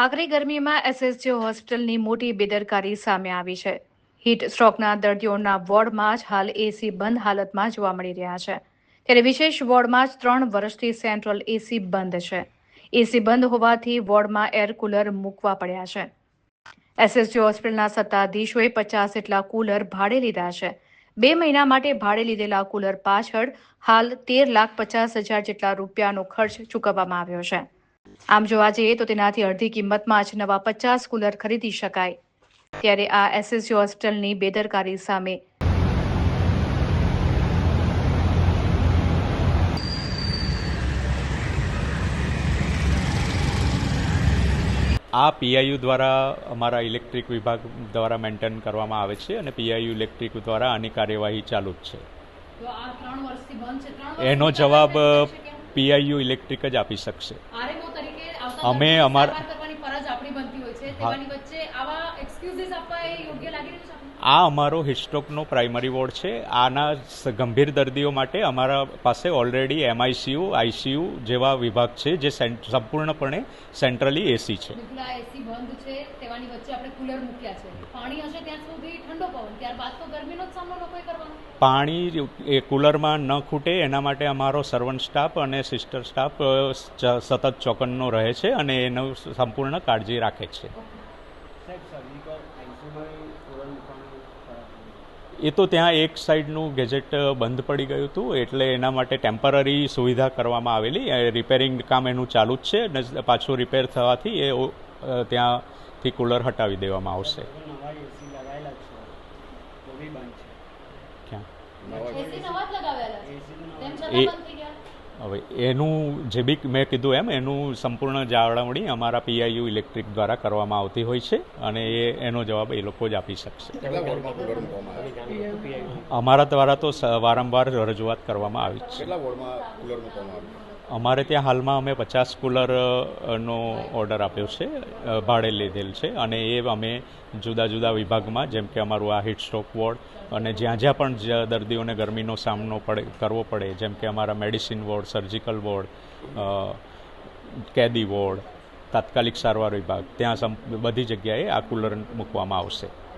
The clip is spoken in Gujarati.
આકરી ગરમીમાં એસએસજી હોસ્પિટલની મોટી બેદરકારી સામે આવી છે. હીટ સ્ટ્રોકના દર્દીઓના વોર્ડમાં જ હાલ એસી બંધ હાલતમાં જોવા મળી રહ્યા છે. ત્યારે વિશેષ વોર્ડમાં જ 3 વર્ષથી સેન્ટ્રલ એસી બંધ છે. એસી બંધ હોવાથી વોર્ડમાં એર કુલર મૂકવા પડ્યા છે. એસએસજી હોસ્પિટલના સત્તાધીશોએ 50 જેટલા કુલર ભાડે લીધા છે. 2 મહિના માટે ભાડે લીધેલા કુલર પાછળ હાલ 13,50,000 જેટલા રૂપિયાનો ખર્ચ ચૂકવવામાં આવ્યો છે. આમ જોવા જઈએ તો તેનાથી અડધી કિંમતમાં જ નવા 50 કુલર ખરીદી શકાય. ત્યારે આ એસએસજી હોસ્પિટલની બેદરકારી સામે આ પીઆઈયુ દ્વારા અમારા ઇલેક્ટ્રિક વિભાગ દ્વારા મેન્ટેન કરવામાં આવે છે અને પીઆઈયુ ઇલેક્ટ્રિક દ્વારા આની કાર્યવાહી ચાલુ જ છે. તો આ 3 વર્ષથી બંધ છે. એનો જવાબ પીઆઈયુ ઇલેક્ટ્રિક જ આપી શકશે. આરએમઓ તરીકે અમે અમારા કરવાની ફરજ આપણી બનતી હોય છે. તેની વચ્ચે આવા એક્સક્યુઝિસ આપવા એ યોગ્ય લાગી રહ્યું છે. આ અમારો હિસ્ટોકનો પ્રાઇમરી વોર્ડ છે. આના ગંભીર દર્દીઓ માટે અમારા પાસે ઓલરેડી એમઆઈસીયુ, આઈસીયુ જેવા વિભાગ છે જે સંપૂર્ણપણે સેન્ટ્રલી એસી છે. એસી બંધ છે, તેવાની વચ્ચે આપણે કુલર મૂક્યા છે. પાણી હશે ત્યાં સુધી ઠંડો પવન, ત્યારબાદ તો ગરમીનો જ સામનો લોકોએ કરવાનો. પાણી એ કુલરમાં ન ખૂટે એના માટે અમારો સર્વન્ટ સ્ટાફ અને સિસ્ટર સ્ટાફ સતત ચોકન્નો રહે છે અને એનું સંપૂર્ણ કાળજી રાખે છે. એ તો ત્યાં એક સાઈડનું ગેજેટ બંધ પડી ગયું હતું એટલે એના માટે ટેમ્પરરી સુવિધા કરવામાં આવેલી. રિપેરિંગ કામ એનું ચાલુ જ છે અને પાછું રિપેર થવાથી એ ત્યાંથી કુલર હટાવી દેવામાં આવશે. હવે એનું જે બી મેં કીધું એમ એનું સંપૂર્ણ જાળવણી અમારા પીઆઈયુ ઇલેક્ટ્રિક દ્વારા કરવામાં આવતી હોય છે અને એનો જવાબ એ લોકો જ આપી શકશે. અમારા દ્વારા તો વારંવાર રજૂઆત કરવામાં આવી છે. અમારે ત્યાં હાલમાં અમે 50 કુલરનો ઓર્ડર આપ્યો છે, ભાડે લીધેલ છે અને એ અમે જુદા જુદા વિભાગમાં, જેમ કે અમારું આ હીટ સ્ટ્રોક વોર્ડ અને જ્યાં જ્યાં પણ દર્દીઓને ગરમીનો સામનો કરવો પડે, જેમ કે અમારા મેડિસિન વોર્ડ, સર્જિકલ વોર્ડ, કેદી વોર્ડ, તાત્કાલિક સારવાર વિભાગ, ત્યાં બધી જગ્યાએ આ કુલર મૂકવામાં આવશે.